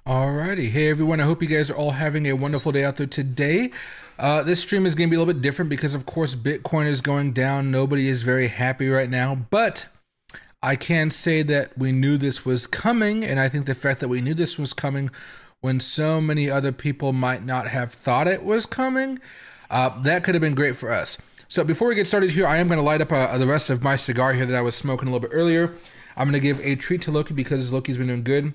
Alrighty, hey everyone, I hope you guys are all having a wonderful day out there today. This stream is going to be a little bit different because of course Bitcoin is going down. Nobody is very happy right now, but I can say that we knew this was coming, and I think the fact that we knew this was coming when so many other people might not have thought it was coming, that could have been great for us. So before we get started here, I am going to light up the rest of my cigar here that I was smoking a little bit earlier. I'm going to give a treat to Loki because Loki's been doing good.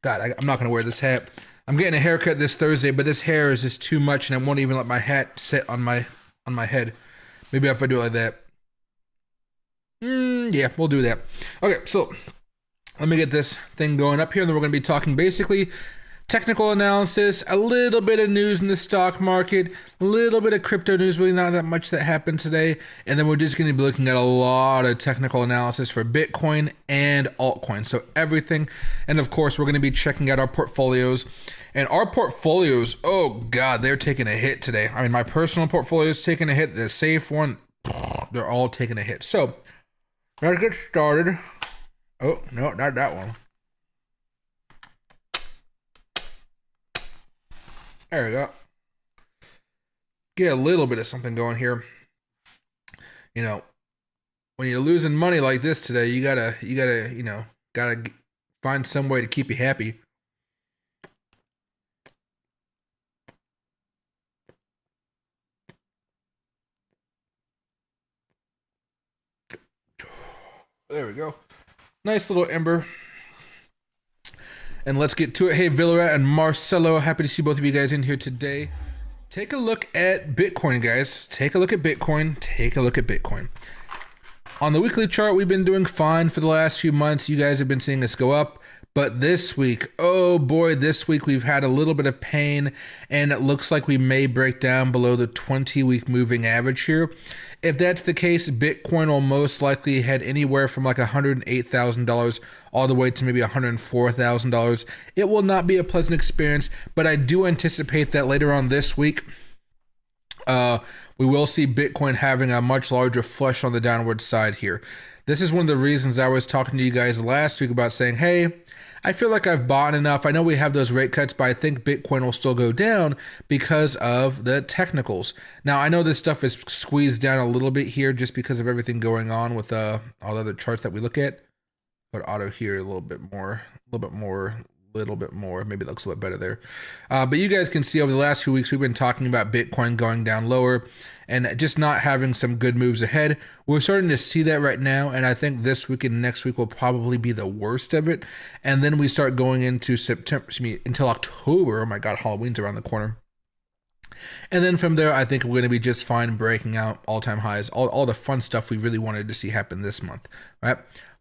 God, I'm not going to wear this hat. I'm getting a haircut this Thursday, but this hair is just too much, and I won't even let my hat sit on my head. Maybe if I do it like that. Yeah, we'll do that. Okay, so let me get this thing going up here, and then we're going to be talking basically technical analysis, a little bit of news in the stock market, a little bit of crypto news, really not that much that happened today, and then we're just going to be looking at a lot of technical analysis for Bitcoin and altcoins, so everything. And of course, we're going to be checking out our portfolios, and our portfolios, oh God, they're taking a hit today. I mean, my personal portfolio is taking a hit, the safe one, they're all taking a hit. So let's get started. Oh, no, not that one. There we go. Get a little bit of something going here. You know, when you're losing money like this today, you gotta, gotta find some way to keep you happy. There we go. Nice little ember. And let's get to it. Hey, Villara and Marcelo, happy to see both of you guys in here today. Take a look at Bitcoin, guys. Take a look at Bitcoin. Take a look at Bitcoin. On the weekly chart, we've been doing fine for the last few months. You guys have been seeing us go up. But this week, oh boy, this week we've had a little bit of pain, and it looks like we may break down below the 20-week moving average here. If that's the case, Bitcoin will most likely head anywhere from like $108,000 all the way to maybe $104,000. It will not be a pleasant experience, but I do anticipate that later on this week, we will see Bitcoin having a much larger flush on the downward side here. This is one of the reasons I was talking to you guys last week about saying, hey, I feel like I've bought enough. I know we have those rate cuts, but I think Bitcoin will still go down because of the technicals. Now, I know this stuff is squeezed down a little bit here just because of everything going on with all the other charts that we look at. Put auto here a little bit more. Maybe it looks a little bit better there. But you guys can see over the last few weeks, we've been talking about Bitcoin going down lower and just not having some good moves ahead. We're starting to see that right now, and I think this week and next week will probably be the worst of it. And then we start going into until October. Oh my God, Halloween's around the corner. And then from there, I think we're going to be just fine breaking out all-time highs, all the fun stuff we really wanted to see happen this month, right?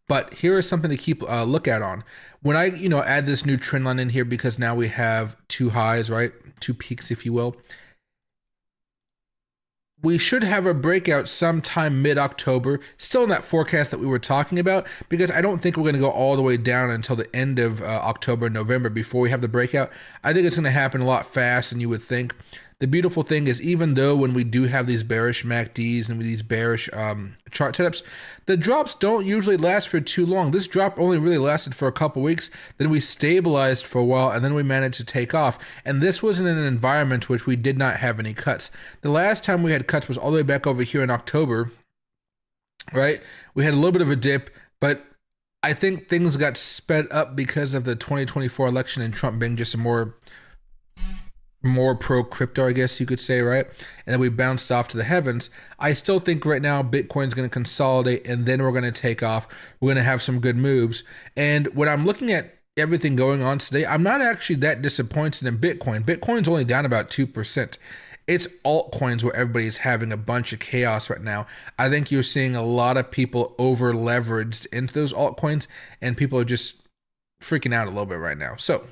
But here is something to keep a look at on. When I, add this new trend line in here, because now we have two highs, right? Two peaks, if you will. We should have a breakout sometime mid-October, still in that forecast that we were talking about, because I don't think we're going to go all the way down until the end of October, November before we have the breakout. I think it's going to happen a lot faster than you would think. The beautiful thing is, even though when we do have these bearish MACDs and these bearish chart setups, the drops don't usually last for too long. This drop only really lasted for a couple weeks, then we stabilized for a while, and then we managed to take off. And this was in an environment which we did not have any cuts. The last time we had cuts was all the way back over here in October, right? We had a little bit of a dip, but I think things got sped up because of the 2024 election and Trump being just a more pro crypto, I guess you could say, right? And then we bounced off to the heavens. I still think right now Bitcoin's going to consolidate, and then we're going to take off. We're going to have some good moves. And when I'm looking at everything going on today, I'm not actually that disappointed in Bitcoin. Bitcoin's only down about 2%. It's altcoins where everybody's having a bunch of chaos right now. I think you're seeing a lot of people over leveraged into those altcoins, and people are just freaking out a little bit right now. So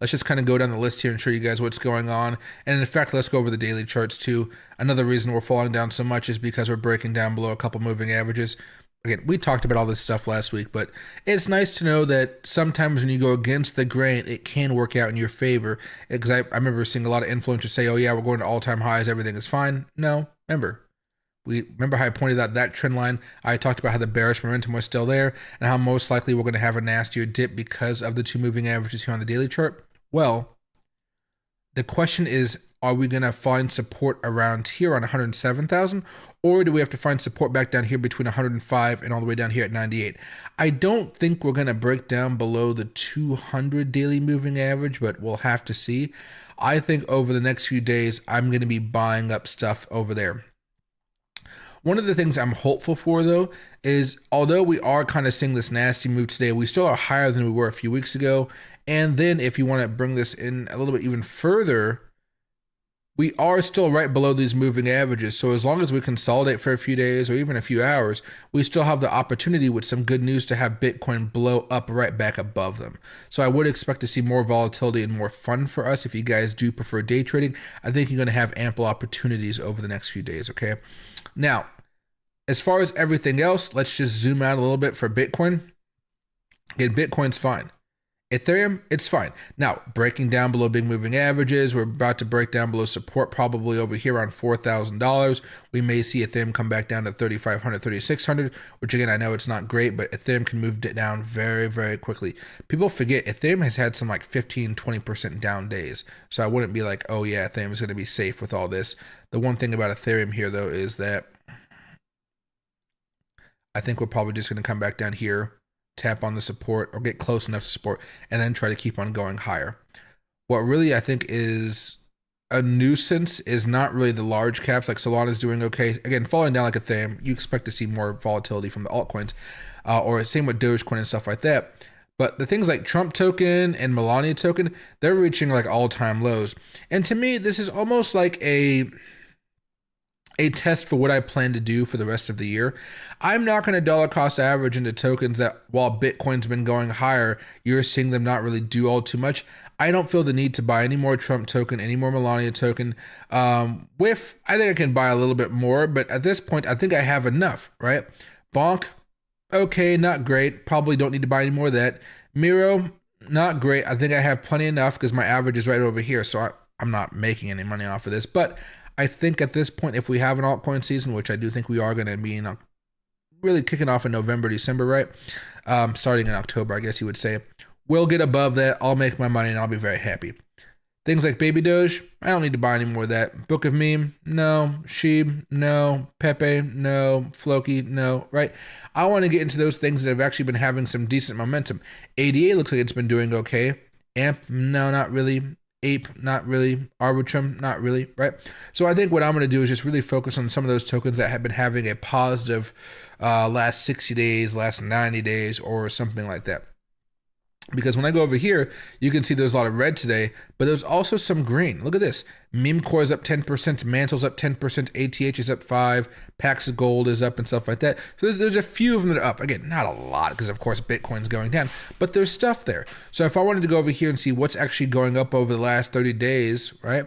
let's just kind of go down the list here and show you guys what's going on. And in fact, let's go over the daily charts too. Another reason we're falling down so much is because we're breaking down below a couple moving averages. Again, we talked about all this stuff last week, but it's nice to know that sometimes when you go against the grain, it can work out in your favor. Because I remember seeing a lot of influencers say, oh yeah, we're going to all-time highs, everything is fine. No, remember, We remember how I pointed out that trend line. I talked about how the bearish momentum was still there and how most likely we're going to have a nastier dip because of the 2 moving averages here on the daily chart. Well, the question is, are we going to find support around here on 107,000, or do we have to find support back down here between 105 and all the way down here at 98? I don't think we're going to break down below the 200 daily moving average, but we'll have to see. I think over the next few days, I'm going to be buying up stuff over there. One of the things I'm hopeful for, though, is although we are kind of seeing this nasty move today, we still are higher than we were a few weeks ago. And then if you want to bring this in a little bit even further, we are still right below these moving averages. So as long as we consolidate for a few days or even a few hours, we still have the opportunity with some good news to have Bitcoin blow up right back above them. So I would expect to see more volatility and more fun for us. If you guys do prefer day trading, I think you're going to have ample opportunities over the next few days, okay? Now, as far as everything else, let's just zoom out a little bit for Bitcoin. Again, Bitcoin's fine. Ethereum, it's fine. Now, breaking down below big moving averages, we're about to break down below support probably over here around $4,000. We may see Ethereum come back down to 3,500, 3,600, which again, I know it's not great, but Ethereum can move it down very, very quickly. People forget Ethereum has had some like 15, 20% down days. So I wouldn't be like, oh yeah, Ethereum is going to be safe with all this. The one thing about Ethereum here though is that I think we're probably just going to come back down here, tap on the support or get close enough to support, and then try to keep on going higher. What really I think is a nuisance is not really the large caps. Like Solana is doing okay. Again, falling down like Ethereum, you expect to see more volatility from the altcoins, or same with Dogecoin and stuff like that. But the things like Trump token and Melania token, they're reaching like all-time lows. And to me, this is almost like a test for what I plan to do for the rest of the year. I'm not going to dollar cost average into tokens that while Bitcoin's been going higher, you're seeing them not really do all too much. I don't feel the need to buy any more Trump token, any more Melania token. I think I can buy a little bit more, but at this point, I think I have enough, right? Bonk, okay, not great. Probably don't need to buy any more of that. Miro, not great. I think I have plenty enough because my average is right over here, so I'm not making any money off of this. But I think at this point, if we have an altcoin season, which I do think we are going to be really kicking off in November, December, right? Starting in October, I guess you would say. We'll get above that. I'll make my money and I'll be very happy. Things like Baby Doge, I don't need to buy any more of that. Book of Meme, no. Sheeb, no. Pepe, no. Floki, no, right? I want to get into those things that have actually been having some decent momentum. ADA looks like it's been doing okay. AMP, no, not really. Ape, not really. Arbitrum, not really, right? So I think what I'm going to do is just really focus on some of those tokens that have been having a positive last 60 days, last 90 days, or something like that. Because when I go over here, you can see there's a lot of red today, but there's also some green. Look at this. Meme Core is up 10%, Mantle's up 10%, ATH is up 5%, Pax of Gold is up and stuff like that. So there's a few of them that are up. Again, not a lot because, of course, Bitcoin's going down, but there's stuff there. So if I wanted to go over here and see what's actually going up over the last 30 days, right?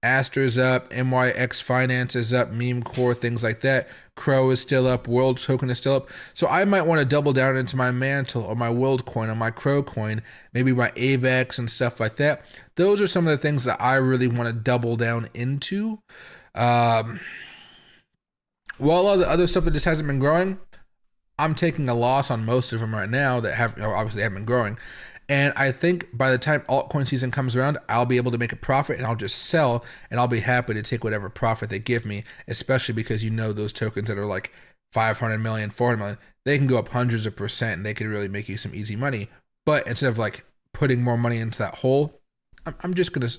Astra's up, MYX Finance is up, Meme Core, things like that. Crow is still up, World Token is still up. So I might want to double down into my Mantle or my World Coin or my Crow Coin, maybe my AVAX and stuff like that. Those are some of the things that I really want to double down into. While all the other stuff that just hasn't been growing, I'm taking a loss on most of them right now that obviously haven't been growing. And I think by the time altcoin season comes around, I'll be able to make a profit and I'll just sell and I'll be happy to take whatever profit they give me, especially because those tokens that are like 500 million, 400 million, they can go up hundreds of percent and they could really make you some easy money. But instead of like putting more money into that hole, I'm just going to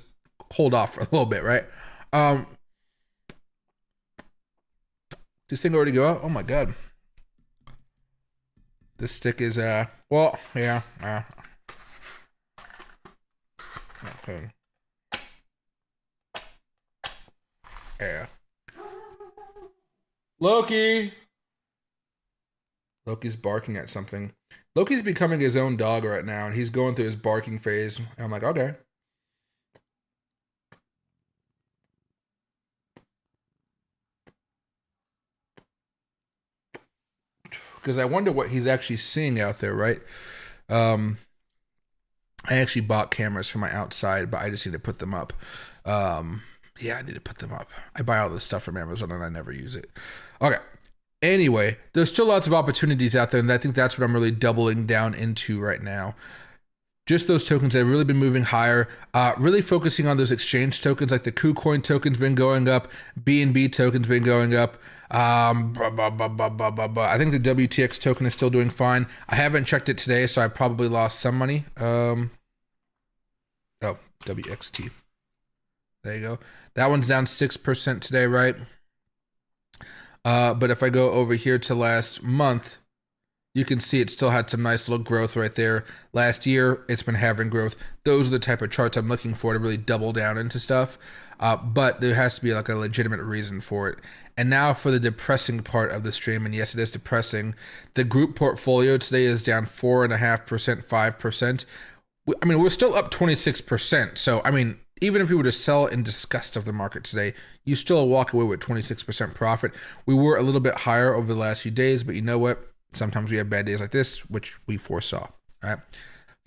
hold off for a little bit, right? This thing already go out? Oh my God. This stick is, well, yeah, okay. Yeah. Loki's barking at something. Loki's becoming his own dog right now, and he's going through his barking phase. And I'm like, okay. Because I wonder what he's actually seeing out there, right? I actually bought cameras for my outside, but I just need to put them up. Yeah, I need to put them up. I buy all this stuff from Amazon and I never use it. Okay. Anyway, there's still lots of opportunities out there, and I think that's what I'm really doubling down into right now. Just those tokens that have really been moving higher, really focusing on those exchange tokens, like the KuCoin token's been going up, BNB token's been going up. I think the WTX token is still doing fine. I haven't checked it today, so I probably lost some money. Oh, WXT. There you go. That one's down 6% today, right? But if I go over here to last month, you can see it still had some nice little growth right there. Last year, it's been having growth. Those are the type of charts I'm looking for to really double down into stuff. But there has to be like a legitimate reason for it. And now for the depressing part of the stream, and yes, it is depressing. The group portfolio today is down 4.5%, 5%. I mean, we're still up 26%. So, I mean, even if we were to sell in disgust of the market today, you still walk away with 26% profit. We were a little bit higher over the last few days, but you know what? Sometimes we have bad days like this, which we foresaw. All right.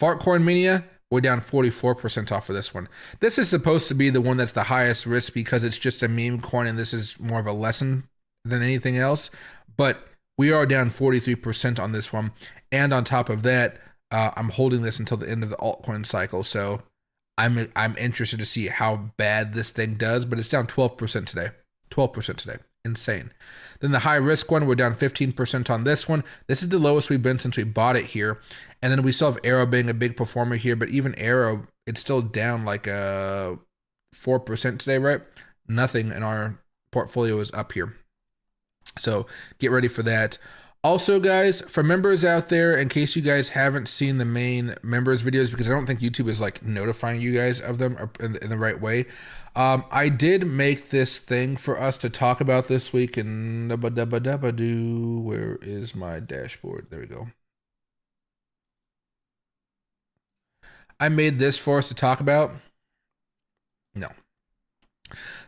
Fartcoin Mania, we're down 44% off of this one. This is supposed to be the one that's the highest risk because it's just a meme coin and this is more of a lesson than anything else. But we are down 43% on this one. And on top of that, I'm holding this until the end of the altcoin cycle. So I'm interested to see how bad this thing does, but it's down 12% today. 12% today. Insane. Then the high risk one, we're down 15% on this one. This is the lowest we've been since we bought it here. And then we still have Arrow being a big performer here, but even Arrow, it's still down like 4% today, right? Nothing in our portfolio is up here. So get ready for that. Also, guys, for members out there, in case you guys haven't seen the main members videos, because I don't think YouTube is like notifying you guys of them in the right way. I did make this thing for us to talk about this week, and where is my dashboard? There we go. I made this for us to talk about. No.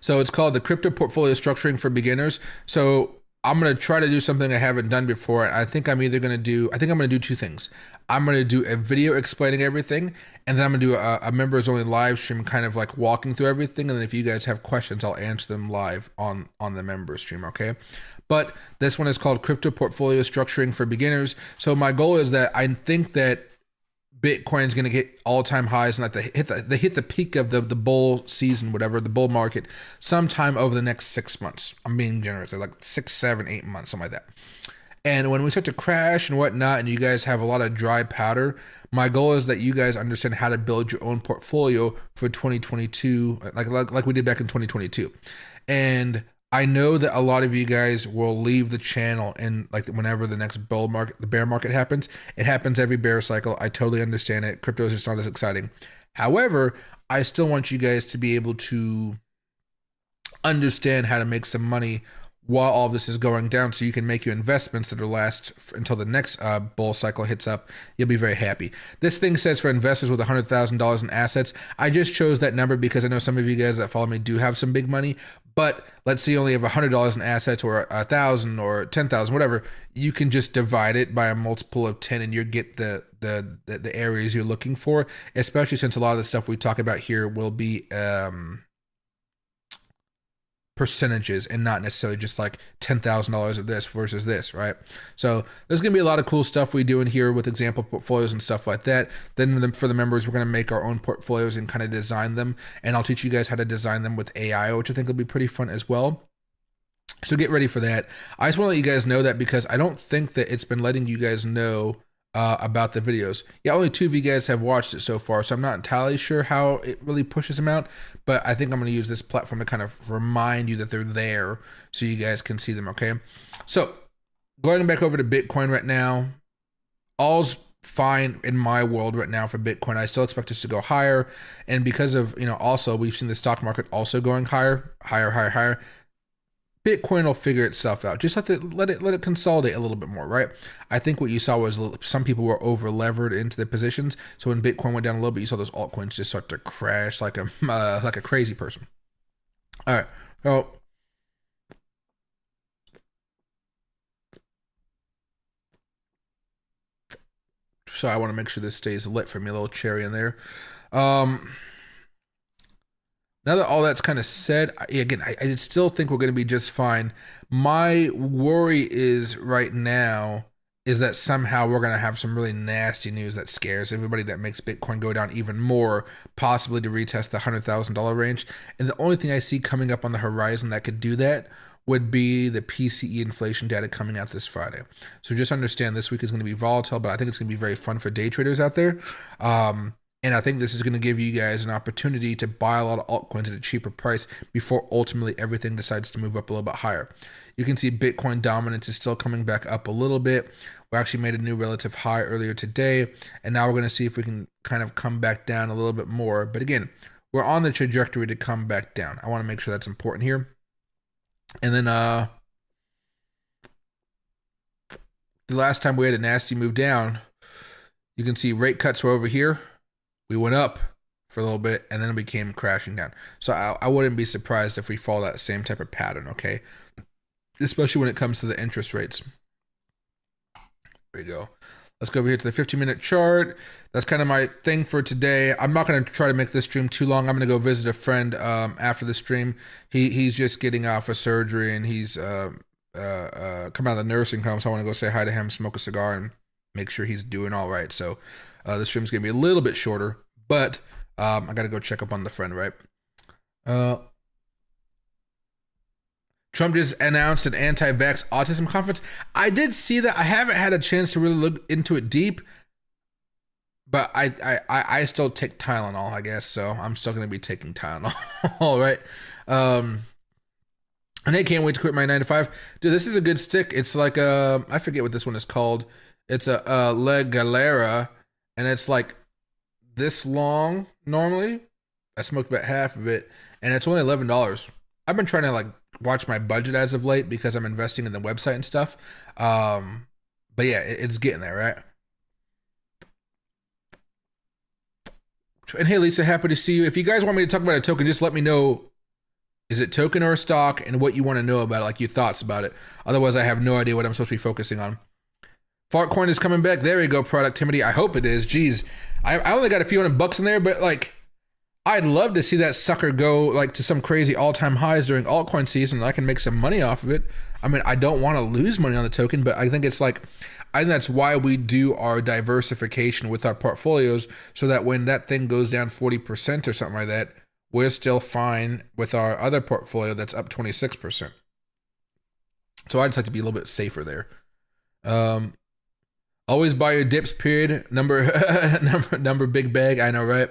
So it's called the Crypto Portfolio Structuring for Beginners. So I'm going to try to do something I haven't done before. I think I'm going to do two things. I'm going to do a video explaining everything, and then I'm going to do a members only live stream kind of like walking through everything. And then if you guys have questions, I'll answer them live on the member stream. Okay. But this one is called Crypto Portfolio Structuring for Beginners. So my goal is that I think that Bitcoin is going to get all-time highs and like they hit the peak of the bull season, whatever, the bull market, sometime over the next 6 months. I'm being generous, like 6, 7, 8 months, something like that. And when we start to crash and whatnot, and you guys have a lot of dry powder, my goal is that you guys understand how to build your own portfolio for 2022, like we did back in 2022. And I know that a lot of you guys will leave the channel and like whenever the next the bear market happens. It happens every bear cycle. I totally understand it. Crypto is just not as exciting. However, I still want you guys to be able to understand how to make some money while all this is going down, so you can make your investments that'll last until the next bull cycle hits up. You'll be very happy. This thing says for investors with $100,000 in assets. I just chose that number because I know some of you guys that follow me do have some big money. But let's say you only have $100 in assets, or 1,000 or 10,000, whatever. You can just divide it by a multiple of 10, and you get the areas you're looking for. Especially since a lot of the stuff we talk about here will be percentages and not necessarily just like $10,000 of this versus this, right? So there's going to be a lot of cool stuff we do in here with example portfolios and stuff like that. Then for the members, we're going to make our own portfolios and kind of design them. And I'll teach you guys how to design them with AI, which I think will be pretty fun as well. So get ready for that. I just want to let you guys know that because I don't think that it's been letting you guys know about the videos. Yeah, only 2 of you guys have watched it so far, so I'm not entirely sure how it really pushes them out, but I think I'm going to use this platform to kind of remind you that they're there so you guys can see them, okay? So going back over to Bitcoin right now, all's fine in my world right now for Bitcoin. I still expect us to go higher, and because of, also we've seen the stock market also going higher. Bitcoin will figure itself out. Just let it consolidate a little bit more, right? I think what you saw was some people were over levered into the positions. So when Bitcoin went down a little bit, you saw those altcoins just start to crash like a crazy person. All right. So I want to make sure this stays lit for me. A little cherry in there. Now that all that's kind of said, I still think we're going to be just fine. My worry is right now is that somehow we're going to have some really nasty news that scares everybody, that makes Bitcoin go down even more, possibly to retest the $100,000 range. And the only thing I see coming up on the horizon that could do that would be the PCE inflation data coming out this Friday. So just understand this week is going to be volatile, but I think it's going to be very fun for day traders out there. And I think this is going to give you guys an opportunity to buy a lot of altcoins at a cheaper price before ultimately everything decides to move up a little bit higher. You can see Bitcoin dominance is still coming back up a little bit. We actually made a new relative high earlier today, and now we're going to see if we can kind of come back down a little bit more. But again, we're on the trajectory to come back down. I want to make sure that's important here. And then the last time we had a nasty move down, you can see rate cuts were over here. We went up for a little bit, and then we came crashing down. So I wouldn't be surprised if we follow that same type of pattern, okay? Especially when it comes to the interest rates. There you go. Let's go over here to the 15-minute chart. That's kind of my thing for today. I'm not going to try to make this stream too long. I'm going to go visit a friend after the stream. He's just getting off of surgery, and he's come out of the nursing home, so I want to go say hi to him, smoke a cigar, and make sure he's doing all right. So the stream's going to be a little bit shorter, but I got to go check up on the friend, right? Trump just announced an anti-vax autism conference. I did see that. I haven't had a chance to really look into it deep, but I still take Tylenol, I guess. So I'm still going to be taking Tylenol, all right? And I can't wait to quit my 9-to-5. Dude, this is a good stick. It's like I forget what this one is called. It's a La Galera, and it's like this long normally. I smoked about half of it, and it's only $11. I've been trying to like watch my budget as of late because I'm investing in the website and stuff. But yeah, it's getting there, right? And hey, Lisa, happy to see you. If you guys want me to talk about a token, just let me know. Is it token or a stock, and what you want to know about it, like your thoughts about it. Otherwise, I have no idea what I'm supposed to be focusing on. Fartcoin is coming back. There we go, productivity. I hope it is. Jeez, I only got a few $100 in there, but like, I'd love to see that sucker go like to some crazy all-time highs during altcoin season. I can make some money off of it. I mean, I don't want to lose money on the token, but I think it's like, I think that's why we do our diversification with our portfolios, so that when that thing goes down 40% or something like that, we're still fine with our other portfolio that's up 26%. So I just like to be a little bit safer there. Always buy your dips, period. Number big bag. I know, right?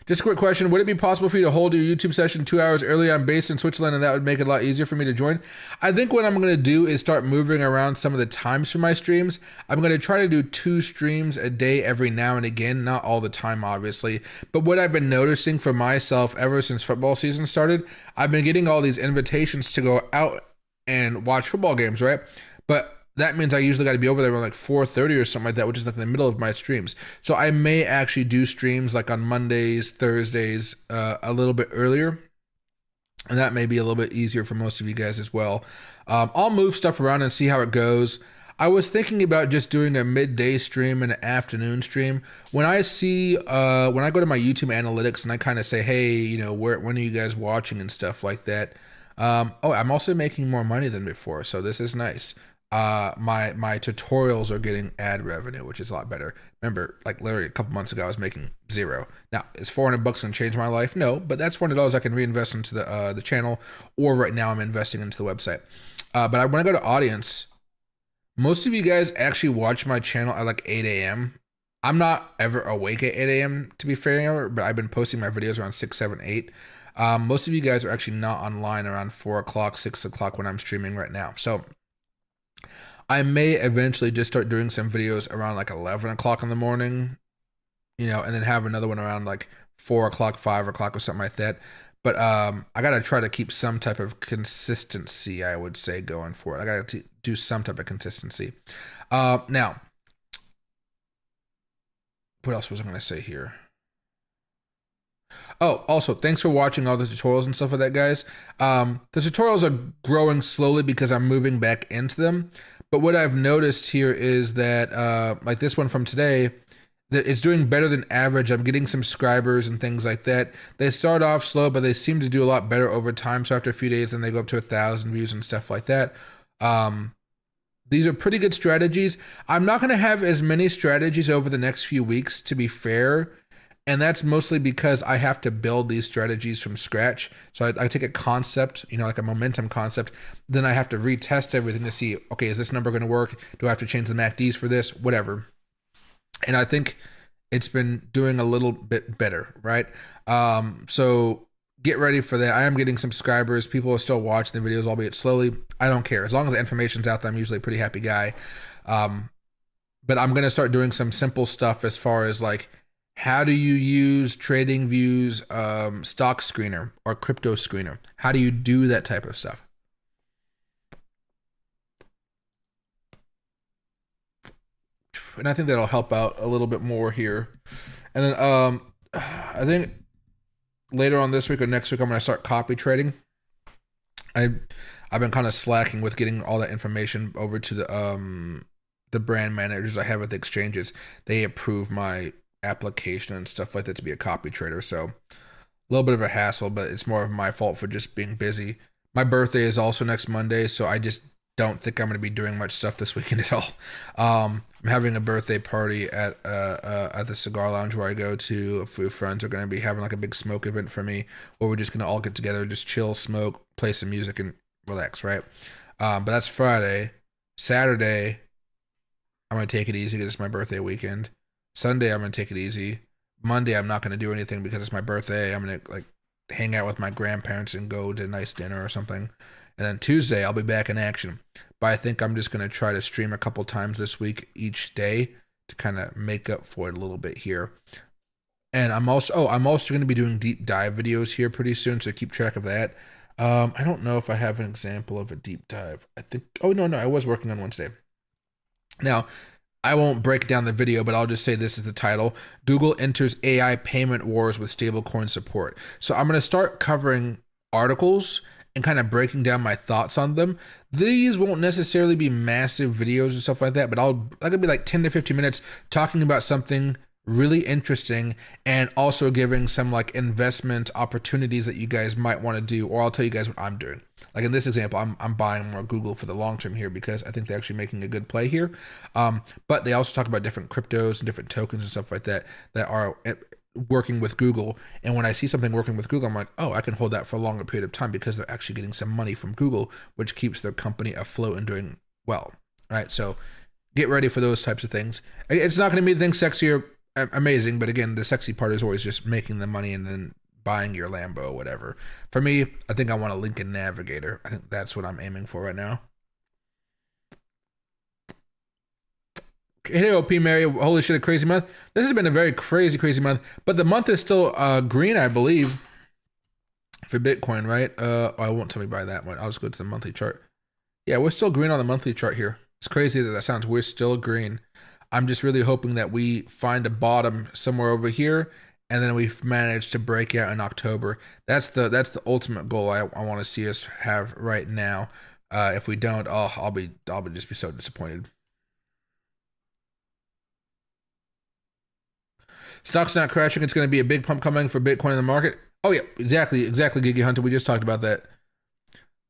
Just a quick question. Would it be possible for you to hold your YouTube session 2 hours early? I'm based in Switzerland, and that would make it a lot easier for me to join. I think what I'm going to do is start moving around some of the times for my streams. I'm going to try to do 2 streams a day every now and again, not all the time, obviously. But what I've been noticing for myself ever since football season started, I've been getting all these invitations to go out and watch football games, right? But that means I usually got to be over there around like 4:30 or something like that, which is like in the middle of my streams. So I may actually do streams like on Mondays, Thursdays, a little bit earlier. And that may be a little bit easier for most of you guys as well. I'll move stuff around and see how it goes. I was thinking about just doing a midday stream and an afternoon stream. When I see, when I go to my YouTube analytics and I kind of say, hey, you know, when are you guys watching and stuff like that. Oh, I'm also making more money than before. So this is nice. My tutorials are getting ad revenue, which is a lot better. Remember, like literally a couple months ago, I was making $0. Now, is $400 going to change my life? No, but that's $400 I can reinvest into the channel, or right now I'm investing into the website. But when I go to audience, most of you guys actually watch my channel at like 8 a.m. I'm not ever awake at 8 a.m. to be fair, but I've been posting my videos around 6, 7, 8. Most of you guys are actually not online around 4 o'clock, 6 o'clock when I'm streaming right now. So I may eventually just start doing some videos around like 11 o'clock in the morning, you know, and then have another one around like 4 o'clock, 5 o'clock or something like that. But I got to try to keep some type of consistency, I would say, going for it. I got to do some type of consistency. Now, what else was I going to say here? Oh, also, thanks for watching all the tutorials and stuff like that, guys. The tutorials are growing slowly because I'm moving back into them. But what I've noticed here is that, like this one from today, it's doing better than average. I'm getting some subscribers and things like that. They start off slow, but they seem to do a lot better over time. So after a few days, then they go up to 1,000 views and stuff like that. These are pretty good strategies. I'm not going to have as many strategies over the next few weeks, to be fair. And that's mostly because I have to build these strategies from scratch. So I take a concept, like a momentum concept. Then I have to retest everything to see, okay, is this number going to work? Do I have to change the MACDs for this? Whatever. And I think it's been doing a little bit better, right? So get ready for that. I am getting some subscribers. People are still watching the videos, albeit slowly. I don't care. As long as the information's out there, I'm usually a pretty happy guy. But I'm going to start doing some simple stuff as far as like, how do you use TradingView's stock screener or crypto screener? How do you do that type of stuff? And I think that'll help out a little bit more here. And then I think later on this week or next week, I'm going to start copy trading. I've been kind of slacking with getting all that information over to the brand managers I have at the exchanges. They approve my application and stuff like that to be a copy trader. So a little bit of a hassle, but it's more of my fault for just being busy. My birthday is also next Monday, so I just don't think I'm going to be doing much stuff this weekend at all. I'm having a birthday party at the cigar lounge where I go to. A few friends are going to be having like a big smoke event for me, where we're just going to all get together, just chill, smoke, play some music, and relax, right? But that's Friday. Saturday, I'm going to take it easy because it's my birthday weekend. Sunday, I'm going to take it easy. Monday, I'm not going to do anything because it's my birthday. I'm going to like hang out with my grandparents and go to a nice dinner or something. And then Tuesday, I'll be back in action. But I think I'm just going to try to stream a couple times this week each day to kind of make up for it a little bit here. And I'm also going to be doing deep dive videos here pretty soon, so keep track of that. I don't know if I have an example of a deep dive. I think, no, I was working on one today. Now, I won't break down the video, but I'll just say this is the title. Google enters AI payment wars with stablecoin support. So I'm going to start covering articles and kind of breaking down my thoughts on them. These won't necessarily be massive videos or stuff like that, but I could be like 10 to 15 minutes talking about something really interesting and also giving some like investment opportunities that you guys might want to do, or I'll tell you guys what I'm doing. Like in this example, I'm buying more Google for the long term here because I think they're actually making a good play here. But they also talk about different cryptos and different tokens and stuff like that that are working with Google. And when I see something working with Google, I'm like, oh, I can hold that for a longer period of time because they're actually getting some money from Google, which keeps their company afloat and doing well. Right. So get ready for those types of things. It's not going to be anything sexy or amazing, but again, the sexy part is always just making the money and then buying your Lambo or whatever. For me, I think I want a Lincoln Navigator. I think that's what I'm aiming for right now. Hey, OP Mary, holy shit, a crazy month. This has been a very crazy month, but the month is still green, I believe, for Bitcoin, right? I won't tell me by that one. I'll just go to the monthly chart. Yeah, we're still green on the monthly chart here. It's crazy that sounds. We're still green. I'm just really hoping that we find a bottom somewhere over here, and then we've managed to break out in October. That's the ultimate goal I want to see us have right now. If we don't, I'll just be so disappointed. Stock's not crashing. It's going to be a big pump coming for Bitcoin in the market. Oh yeah, exactly, Gigi Hunter. We just talked about that.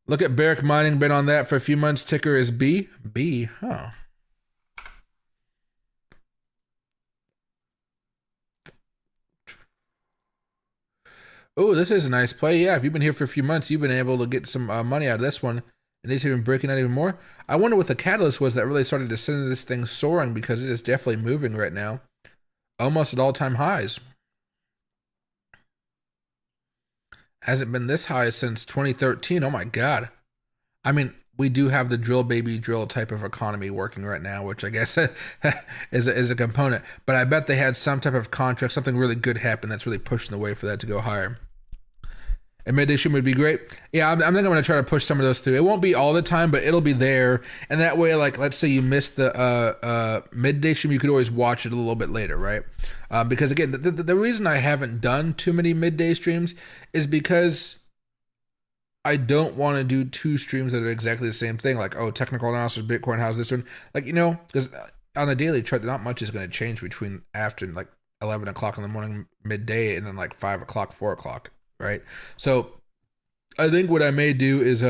Look at Barrick Mining. Been on that for a few months. Ticker is B. Huh. Oh, this is a nice play. Yeah, if you've been here for a few months, you've been able to get some money out of this one. And it's even breaking out even more. I wonder what the catalyst was that really started to send this thing soaring, because it is definitely moving right now. Almost at all-time highs. Hasn't been this high since 2013. Oh my God. I mean, we do have the drill baby drill type of economy working right now, which I guess is a component. But I bet they had some type of contract, something really good happen that's really pushing the way for that to go higher. And mid-day stream would be great. Yeah, I think I'm going to try to push some of those through. It won't be all the time, but it'll be there. And that way, like, let's say you missed the midday stream, you could always watch it a little bit later, right? Because, again, the reason I haven't done too many midday streams is because I don't want to do two streams that are exactly the same thing. Like, oh, technical analysis, Bitcoin, how's this one? Like, because on a daily chart, not much is going to change between after like 11 o'clock in the morning, midday, and then like 5 o'clock, 4 o'clock, right? So I think what I may do is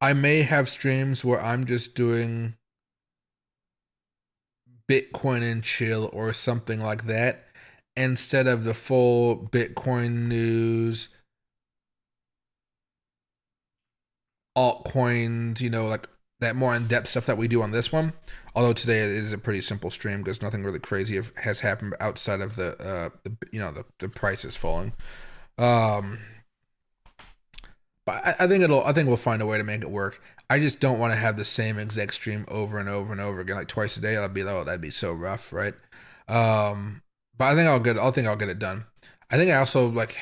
I may have streams where I'm just doing Bitcoin and chill or something like that instead of the full Bitcoin news, altcoins, you know, like that more in-depth stuff that we do on this one. Although today it is a pretty simple stream because nothing really crazy has happened outside of the you know, the prices falling. But I think we'll find a way to make it work. I just don't want to have the same exact stream over and over and over again, like twice a day. That'd be so rough, right? But I think I'll get it done. I think I also like,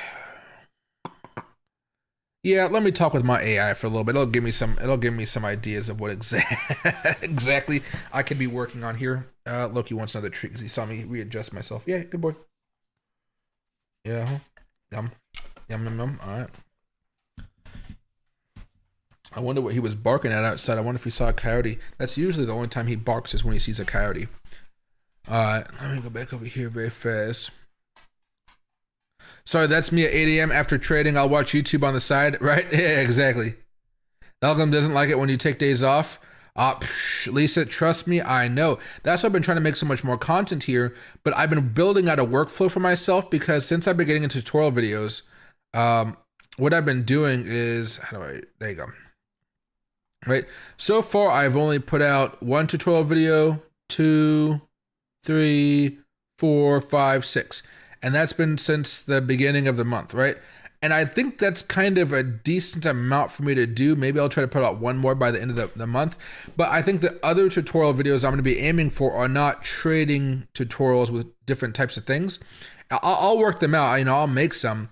yeah. Let me talk with my AI for a little bit. It'll give me some ideas of what exactly I could be working on here. Loki wants another treat because he saw me readjust myself. Yeah, good boy. Yeah. Yum. Yum yum yum. All right. I wonder what he was barking at outside. I wonder if he saw a coyote. That's usually the only time he barks is when he sees a coyote. Alright, let me go back over here very fast. Sorry, that's me at 8 a.m. after trading. I'll watch YouTube on the side, right? Yeah, exactly. Malcolm doesn't like it when you take days off. Lisa, trust me, I know. That's why I've been trying to make so much more content here, but I've been building out a workflow for myself because since I've been getting into tutorial videos, what I've been doing is, there you go. Right? So far, I've only put out 1 tutorial video, 2, 3, 4, 5, 6. And that's been since the beginning of the month, right? And I think that's kind of a decent amount for me to do. Maybe I'll try to put out 1 more by the end of the month. But I think the other tutorial videos I'm going to be aiming for are not trading tutorials with different types of things. I'll work them out. You know, I'll make some.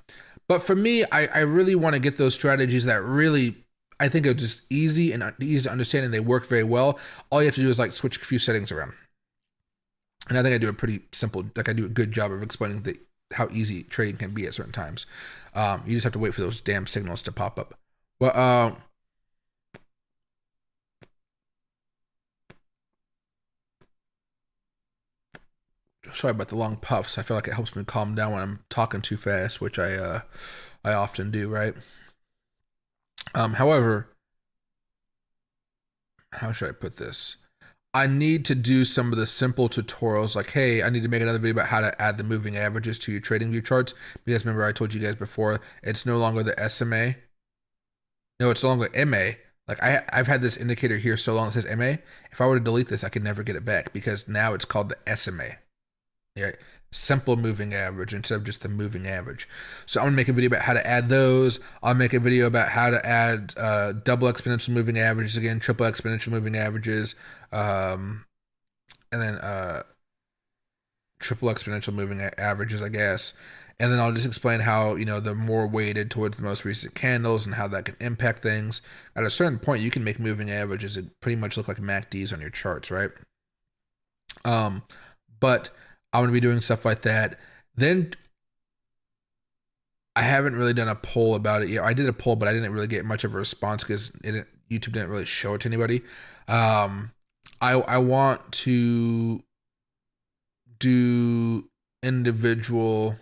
But for me, I really want to get those strategies that really, I think are just easy to understand and they work very well. All you have to do is like switch a few settings around. And I think I do a pretty simple, like I do a good job of explaining how easy trading can be at certain times. You just have to wait for those damn signals to pop up. Well, sorry about the long puffs. I feel like it helps me calm down when I'm talking too fast, which I often do, right? However, how should I put this? I need to do some of the simple tutorials like, hey, I need to make another video about how to add the moving averages to your TradingView charts. Because remember I told you guys before, it's no longer the SMA. No, it's no longer MA. Like I've had this indicator here so long it says MA. If I were to delete this, I could never get it back because now it's called the SMA. Yeah, simple moving average instead of just the moving average. So I'm gonna make a video about how to add those. I'll make a video about how to add double exponential moving averages again, triple exponential moving averages, and then triple exponential moving averages, I guess. And then I'll just explain how, you know, they're more weighted towards the most recent candles and how that can impact things. At a certain point, you can make moving averages that pretty much look like MACDs on your charts, right? But I'm going to be doing stuff like that. Then I haven't really done a poll about it yet. I did a poll, but I didn't really get much of a response because YouTube didn't really show it to anybody. I want to do individual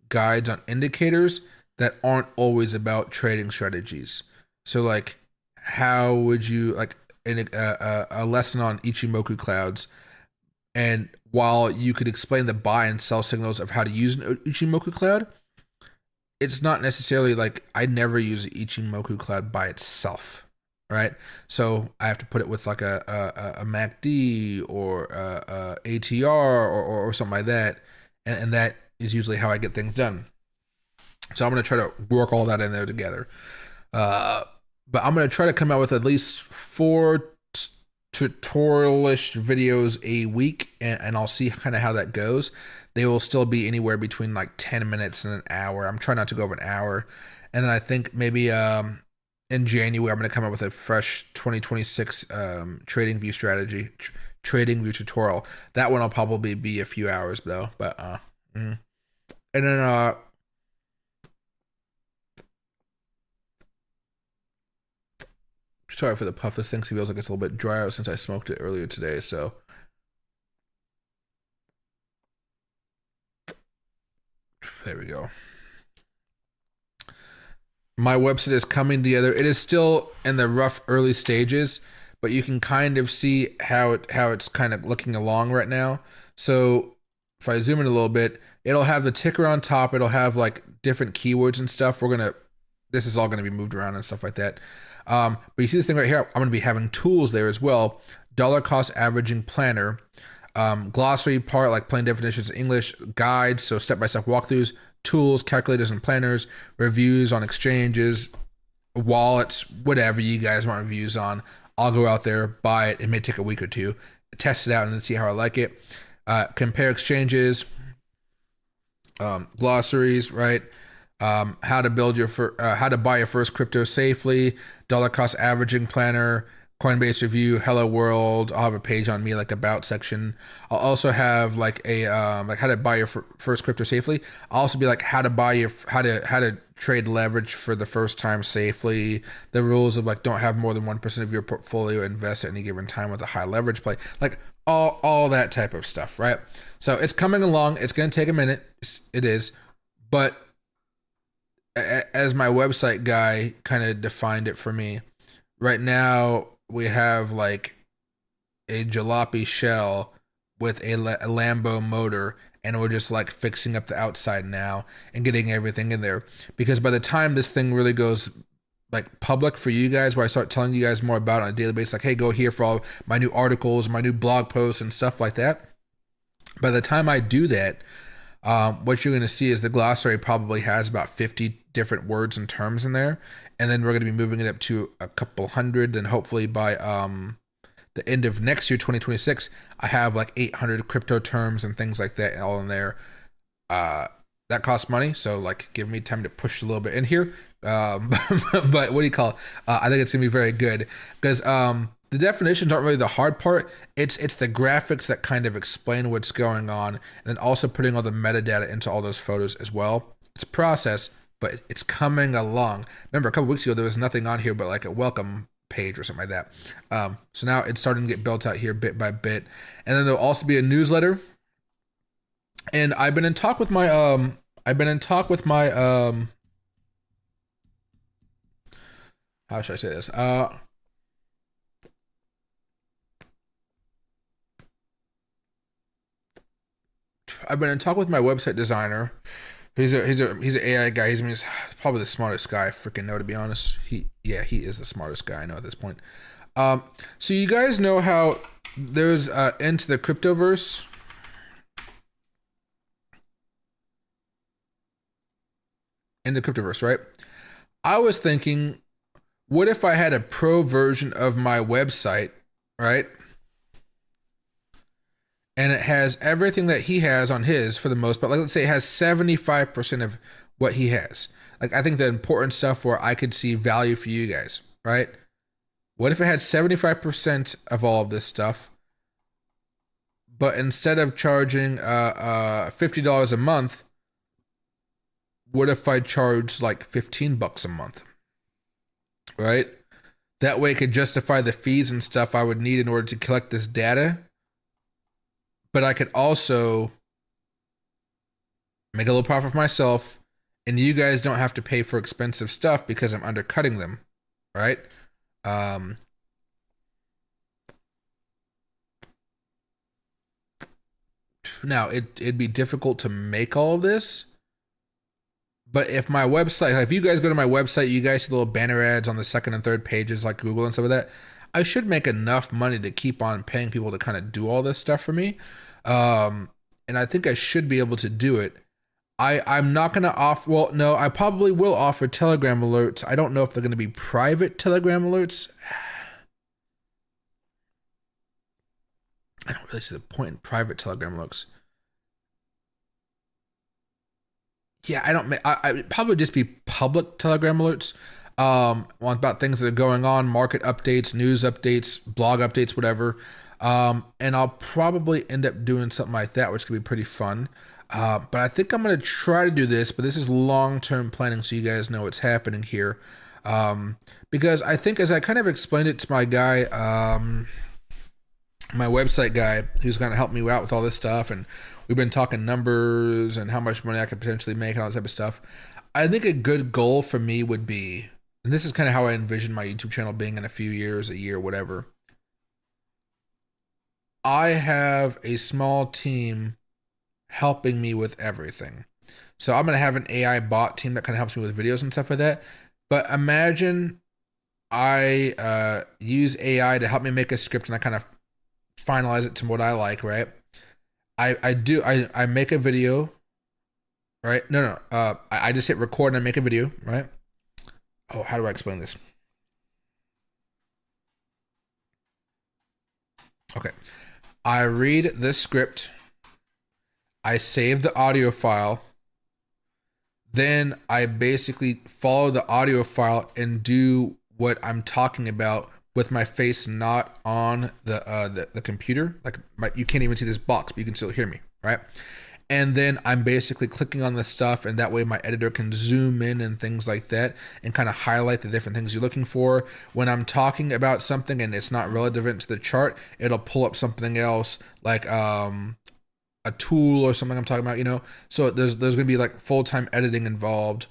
guides on indicators that aren't always about trading strategies. So like, how would you like a lesson on Ichimoku clouds? And while you could explain the buy and sell signals of how to use an Ichimoku cloud, it's not necessarily like I never use an Ichimoku cloud by itself, right? So I have to put it with like a MACD or a ATR or something like that, and that is usually how I get things done. So I'm going to try to work all that in there together. But I'm going to try to come out with at least 4 tutorial-ish videos a week, and I'll see kind of how that goes. They will still be anywhere between like 10 minutes and an hour. I'm trying not to go over an hour. And then I think maybe in January, I'm going to come up with a fresh 2026 TradingView strategy, TradingView tutorial. That one will probably be a few hours though. But and then Sorry for the puff. This thing feels like it's a little bit dry out since I smoked it earlier today. So there we go. My website is coming together. It is still in the rough early stages, but you can kind of see how it's kind of looking along right now. So if I zoom in a little bit, it'll have the ticker on top. It'll have like different keywords and stuff. This is all gonna be moved around and stuff like that. But you see this thing right here. I'm gonna be having tools there as well. Dollar cost averaging planner, glossary part like plain definitions in English, guides, so step-by-step walkthroughs, tools, calculators and planners, reviews on exchanges, wallets, whatever you guys want reviews on. I'll go out there, buy it. It may take a week or two, test it out and then see how I like it. Compare exchanges, glossaries, right? How to buy your first crypto safely, dollar cost averaging planner, Coinbase review, hello world. I'll have a page on me, like about section. I'll also have like a like how to buy your first crypto safely. I'll also be like how to trade leverage for the first time safely. The rules of like don't have more than 1% of your portfolio invest at any given time with a high leverage play. Like all that type of stuff, right? So it's coming along. It's gonna take a minute. It is, but as my website guy kind of defined it for me, right now we have like a jalopy shell with a Lambo motor, and we're just like fixing up the outside now and getting everything in there, because by the time this thing really goes like public for you guys, where I start telling you guys more about it on a daily basis, like, hey, go here for all my new articles, my new blog posts and stuff like that. By the time I do that, what you're going to see is the glossary probably has about 50 different words and terms in there. And then we're going to be moving it up to a couple hundred. And hopefully by the end of next year, 2026, I have like 800 crypto terms and things like that all in there. That costs money. So like give me time to push a little bit in here. But what do you call it? I think it's going to be very good because the definitions aren't really the hard part. It's the graphics that kind of explain what's going on, and then also putting all the metadata into all those photos as well. It's a process, but it's coming along. Remember, a couple weeks ago, there was nothing on here but like a welcome page or something like that. So now it's starting to get built out here bit by bit. And then there'll also be a newsletter. And I've been in talk with my, how should I say this? I've been in talk with my website designer. He's an AI guy. He's probably the smartest guy I freaking know, to be honest. He is the smartest guy I know at this point. So you guys know how there's into the cryptoverse. In the cryptoverse, right? I was thinking, what if I had a pro version of my website, right? And it has everything that he has on his for the most part. Like, let's say it has 75% of what he has. Like, I think the important stuff where I could see value for you guys, right? What if it had 75% of all of this stuff, but instead of charging $50 a month, what if I charged like $15 a month, right? That way it could justify the fees and stuff I would need in order to collect this data. But I could also make a little profit for myself, and you guys don't have to pay for expensive stuff because I'm undercutting them, right? Now, it'd be difficult to make all of this, but if my website, like if you guys go to my website, you guys see little banner ads on the second and third pages like Google and stuff like that, I should make enough money to keep on paying people to kind of do all this stuff for me. And I think I should be able to do it. I'm not going to offer, well, no, I probably will offer Telegram alerts. I don't know if they're going to be private Telegram alerts. I don't really see the point in private Telegram alerts. Yeah, I probably just be public Telegram alerts. About things that are going on, market updates, news updates, blog updates, whatever. And I'll probably end up doing something like that, which could be pretty fun. But I think I'm going to try to do this, but this is long-term planning, so you guys know what's happening here. But because I think as I kind of explained it to my guy, my website guy, who's going to help me out with all this stuff, and we've been talking numbers and how much money I could potentially make and all that type of stuff. I think a good goal for me would be, and this is kind of how I envision my YouTube channel being in a few years, a year, whatever. I have a small team helping me with everything. So I'm going to have an AI bot team that kind of helps me with videos and stuff like that. But imagine I use AI to help me make a script and I kind of finalize it to what I like, right? I make a video, right? I just hit record and I make a video, right? Oh, how do I explain this? Okay. I read this script. I save the audio file. Then I basically follow the audio file and do what I'm talking about with my face not on the computer. Like you can't even see this box, but you can still hear me, right? And then I'm basically clicking on the stuff, and that way my editor can zoom in and things like that and kind of highlight the different things you're looking for. When I'm talking about something and it's not relevant to the chart, it'll pull up something else like a tool or something I'm talking about, you know? So there's gonna be like full-time editing involved.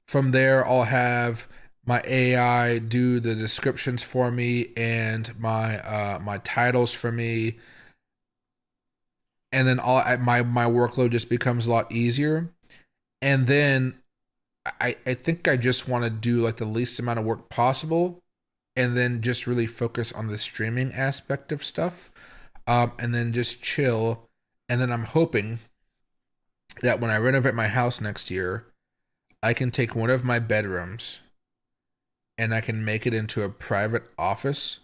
From there, I'll have my AI do the descriptions for me and my titles for me. And then my workload just becomes a lot easier. And then I think I just want to do like the least amount of work possible, and then just really focus on the streaming aspect of stuff, and then just chill. And then I'm hoping that when I renovate my house next year, I can take one of my bedrooms and I can make it into a private office,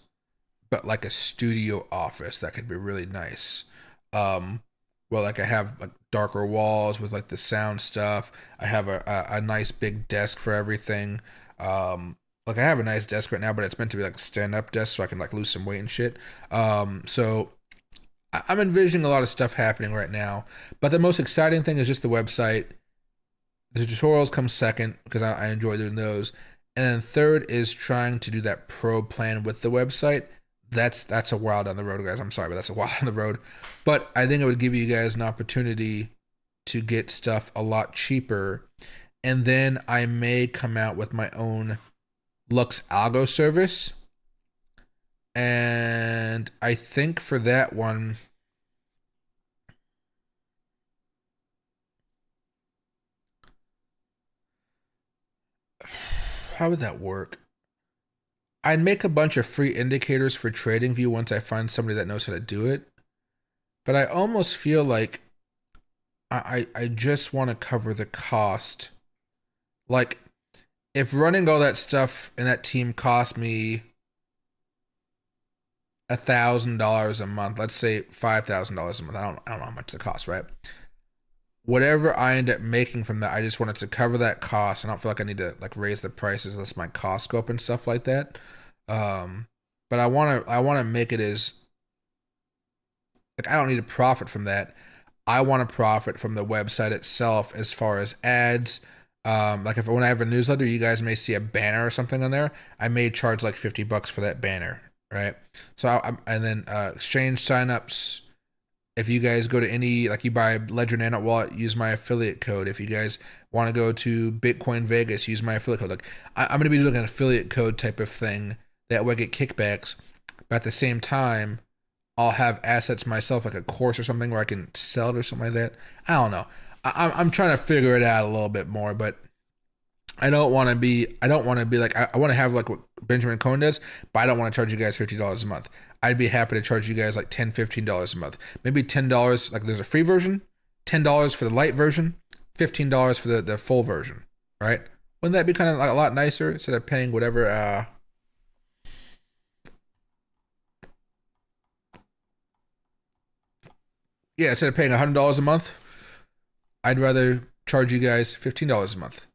but like a studio office that could be really nice. Well, like I have like darker walls with like the sound stuff. I have a nice big desk for everything. Like I have a nice desk right now, but it's meant to be like a stand-up desk so I can like lose some weight and shit. So I'm envisioning a lot of stuff happening right now, but the most exciting thing is just the website. The tutorials come second because I enjoy doing those. And then third is trying to do that pro plan with the website. That's a while down the road, guys. I'm sorry, but that's a while down the road. But I think it would give you guys an opportunity to get stuff a lot cheaper. And then I may come out with my own Lux Algo service. And I think for that one, how would that work? I'd make a bunch of free indicators for TradingView once I find somebody that knows how to do it. But I almost feel like I just want to cover the cost. Like, if running all that stuff and that team cost me $1,000 a month, let's say $5,000 a month. I don't know how much it costs, right? Whatever I end up making from that, I just wanted to cover that cost. I don't feel like I need to like raise the prices unless my costs go up and stuff like that. But I wanna make it as like I don't need to profit from that. I want to profit from the website itself as far as ads. Like when I have a newsletter, you guys may see a banner or something on there. I may charge like $50 for that banner, right? So and then exchange signups. If you guys go to any, like you buy Ledger Nano Wallet, use my affiliate code. If you guys want to go to Bitcoin Vegas, use my affiliate code. Like I'm going to be doing an affiliate code type of thing. That way I get kickbacks. But at the same time, I'll have assets myself, like a course or something where I can sell it or something like that. I don't know. I'm trying to figure it out a little bit more, but I don't want to be like, I want to have like what Benjamin Cohen does, but I don't want to charge you guys $50 a month. I'd be happy to charge you guys like $10, $15 a month. Maybe $10, like there's a free version, $10 for the light version, $15 for the full version, right? Wouldn't that be kind of like a lot nicer instead of paying whatever, yeah, instead of paying $100 a month, I'd rather charge you guys $15 a month.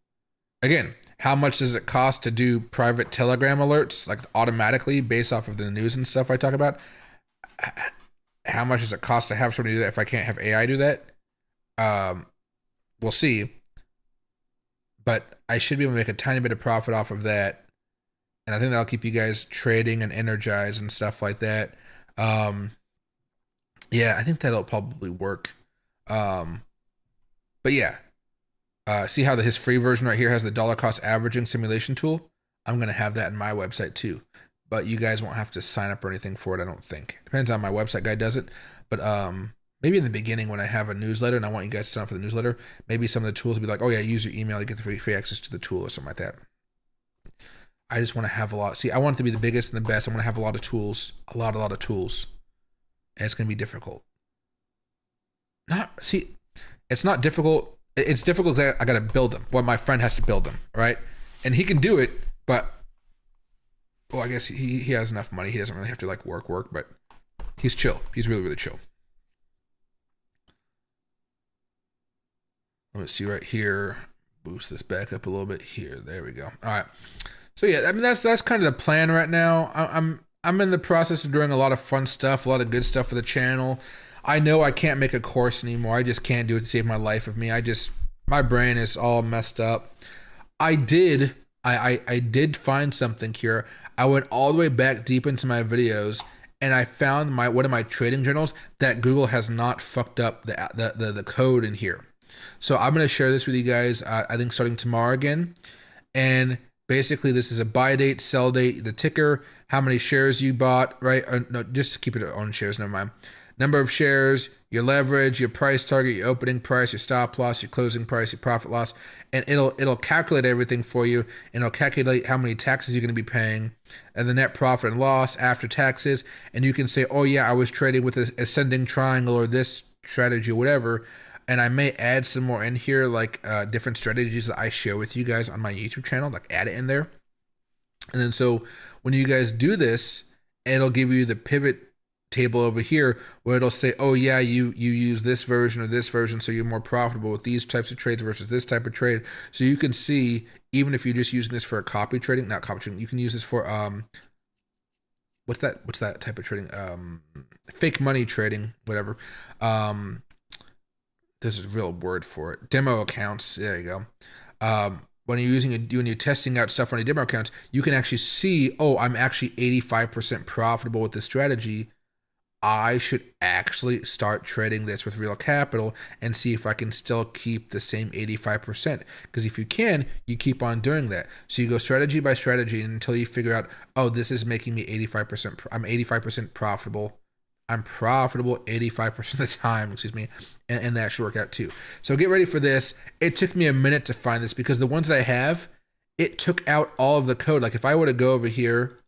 Again, how much does it cost to do private Telegram alerts, like automatically based off of the news and stuff I talk about? How much does it cost to have somebody do that if I can't have AI do that? We'll see. But I should be able to make a tiny bit of profit off of that. and I think that'll keep you guys trading and energized and stuff like that. Yeah, I think that'll probably work. Um, but yeah, see how his free version right here has the dollar cost averaging simulation tool? I'm gonna have that in my website too, but you guys won't have to sign up or anything for it. I don't think. Depends on my website guy does it, but maybe in the beginning when I have a newsletter and I want you guys to sign up for the newsletter, maybe some of the tools will be like, oh yeah, use your email, you get the free access to the tool or something like that. I just want to have a lot. See, I want it to be the biggest and the best. I want to have a lot of tools, a lot of tools, and it's gonna be difficult. It's not difficult. It's difficult because I got to build them. Well, my friend has to build them, right? And he can do it, but well, I guess he has enough money. He doesn't really have to like work, but he's chill. He's really, really chill. Let's see right here. Boost this back up a little bit here. There we go. All right. So yeah, I mean that's kind of the plan right now. I'm in the process of doing a lot of fun stuff, a lot of good stuff for the channel. I know I can't make a course anymore. I just can't do it to save my life of me. My brain is all messed up. I did find something here. I went all the way back deep into my videos and I found one of my trading journals that Google has not fucked up the code in here. So I'm going to share this with you guys, I think starting tomorrow again. And basically this is a buy date, sell date, the ticker, how many shares you bought, right? No, just keep it on shares, never mind. Number of shares, your leverage, your price target, your opening price, your stop loss, your closing price, your profit loss, and it'll calculate everything for you, and it'll calculate how many taxes you're going to be paying, and the net profit and loss after taxes, and you can say, oh yeah, I was trading with an ascending triangle or this strategy or whatever, and I may add some more in here, like different strategies that I share with you guys on my YouTube channel, like add it in there, and then so when you guys do this, it'll give you the pivot table over here where it'll say, oh yeah, you use this version or this version, so you're more profitable with these types of trades versus this type of trade. So you can see, even if you're just using this for copy trading, not copy trading, you can use this for what's that type of trading, fake money trading, whatever. There's a real word for it, demo accounts. There you go. When you're testing out stuff on your demo accounts, you can actually see, oh, I'm actually 85% profitable with this strategy. I should actually start trading this with real capital and see if I can still keep the same 85%. Because if you can, you keep on doing that. So you go strategy by strategy until you figure out, oh, this is making me 85%. I'm 85% profitable. I'm profitable 85% of the time, excuse me, and that should work out too. So get ready for this. It took me a minute to find this because the ones that I have, it took out all of the code. Like if I were to go over here,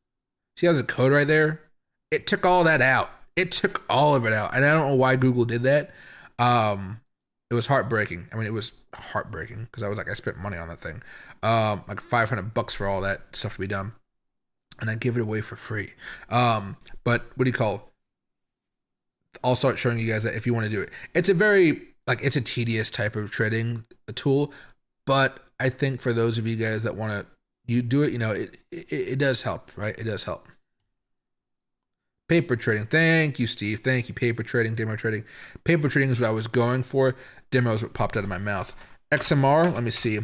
see how there's a code right there? It took all that out. It took all of it out, and I don't know why Google did that. It was heartbreaking. I mean, it was heartbreaking because I spent money on that thing, like $500 for all that stuff to be done, and I give it away for free. But what do you call? I'll start showing you guys that if you want to do it. It's a very it's a tedious type of trading tool, but I think for those of you guys that want to do it, it does help, right? It does help. Paper trading. Thank you, Steve. Thank you. Paper trading, demo trading. Paper trading is what I was going for. Demo is what popped out of my mouth. XMR, let me see.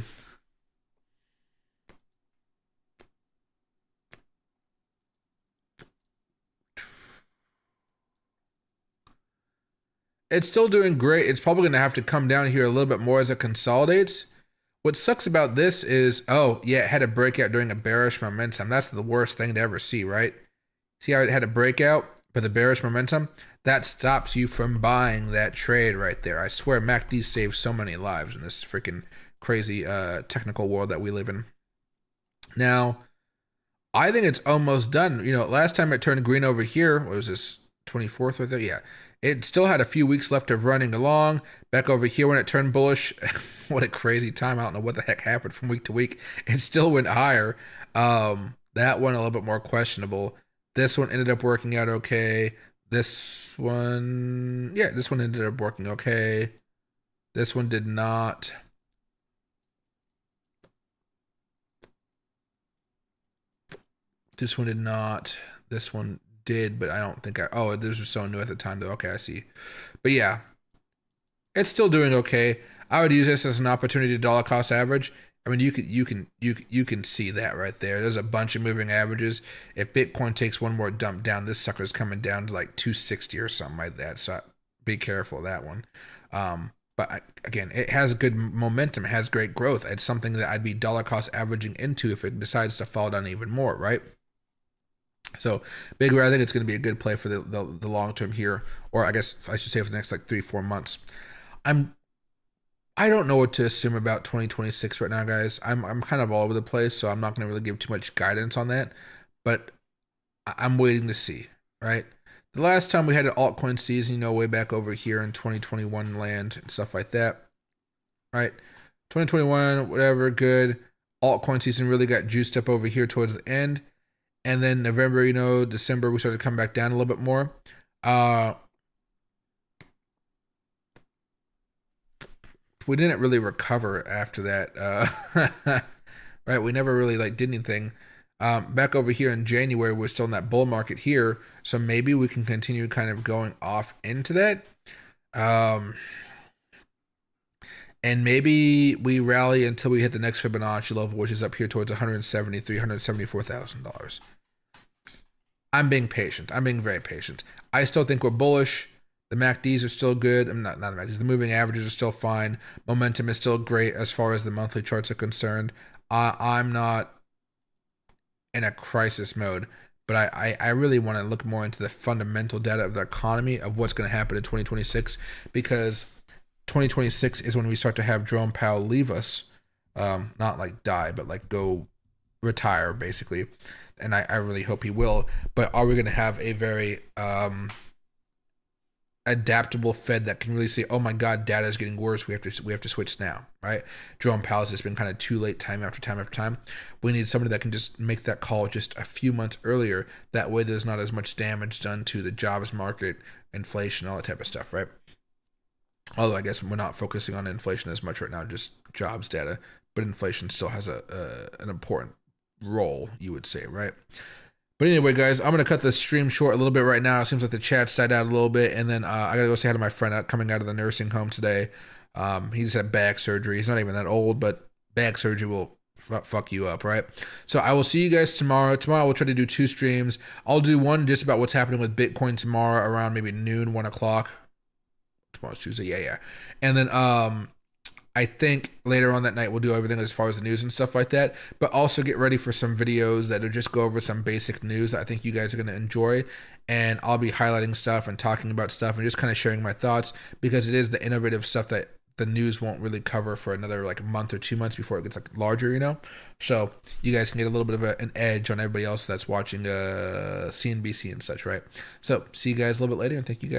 It's still doing great. It's probably going to have to come down here a little bit more as it consolidates. What sucks about this is, oh, yeah, it had a breakout during a bearish momentum. That's the worst thing to ever see, right? See how it had a breakout, but the bearish momentum? That stops you from buying that trade right there. I swear MACD saves so many lives in this freaking crazy technical world that we live in. Now, I think it's almost done. Last time it turned green over here, what was this, 24th right there? Yeah. It still had a few weeks left of running along. Back over here when it turned bullish, what a crazy time. I don't know what the heck happened from week to week. It still went higher. That one a little bit more questionable. This one ended up working out okay. This one ended up working okay. This one did not. This one did not. This one did, but I don't think this was so new at the time though. Okay, I see. But yeah, it's still doing okay. I would use this as an opportunity to dollar cost average. I mean, you can see that right there. There's a bunch of moving averages. If Bitcoin takes one more dump down, this sucker's coming down to like 260 or something like that. So be careful of that one. But again, it has good momentum. It has great growth. It's something that I'd be dollar cost averaging into if it decides to fall down even more, right? So big red, I think it's going to be a good play for the long term here, or I guess I should say for the next like 3-4 months. I don't know what to assume about 2026 right now, guys. I'm kind of all over the place, so I'm not going to really give too much guidance on that. But I'm waiting to see, right? The last time we had an altcoin season, way back over here in 2021 land and stuff like that, right? 2021, whatever, good. Altcoin season really got juiced up over here towards the end. And then November, December, we started to come back down a little bit more. We didn't really recover after that, right? We never really did anything. Back over here in January, we're still in that bull market here, so maybe we can continue kind of going off into that. And maybe we rally until we hit the next Fibonacci level, which is up here towards $173,000, $174,000. I'm being patient. I'm being very patient. I still think we're bullish. The MACDs are still good. I'm not the MACDs. The moving averages are still fine. Momentum is still great as far as the monthly charts are concerned. I'm not in a crisis mode, but I really want to look more into the fundamental data of the economy, of what's going to happen in 2026, because 2026 is when we start to have Jerome Powell leave us, not like die, but like go retire, basically. And I really hope he will. But are we going to have a very adaptable Fed that can really say, oh my God, data is getting worse, we have to switch now, right? Jerome Powell's just been kind of too late time after time after time. We need somebody that can just make that call just a few months earlier. That way there's not as much damage done to the jobs market, inflation, all that type of stuff, right? Although I guess we're not focusing on inflation as much right now, just jobs data, but inflation still has an important role, you would say, right? But anyway, guys, I'm going to cut the stream short a little bit right now. It seems like the chat's died out a little bit. And then I got to go say hi to my friend coming out of the nursing home today. He just had back surgery. He's not even that old, but back surgery will fuck you up, right? So I will see you guys tomorrow. Tomorrow we'll try to do 2 streams. I'll do one just about what's happening with Bitcoin tomorrow around maybe noon, 1 o'clock. Tomorrow's Tuesday. Yeah. And then I think later on that night we'll do everything as far as the news and stuff like that, but also get ready for some videos that will just go over some basic news that I think you guys are going to enjoy. And I'll be highlighting stuff and talking about stuff and just kind of sharing my thoughts, because it is the innovative stuff that the news won't really cover for another like month or 2 months before it gets like larger, So you guys can get a little bit of an edge on everybody else that's watching CNBC and such, right? So see you guys a little bit later, and thank you guys.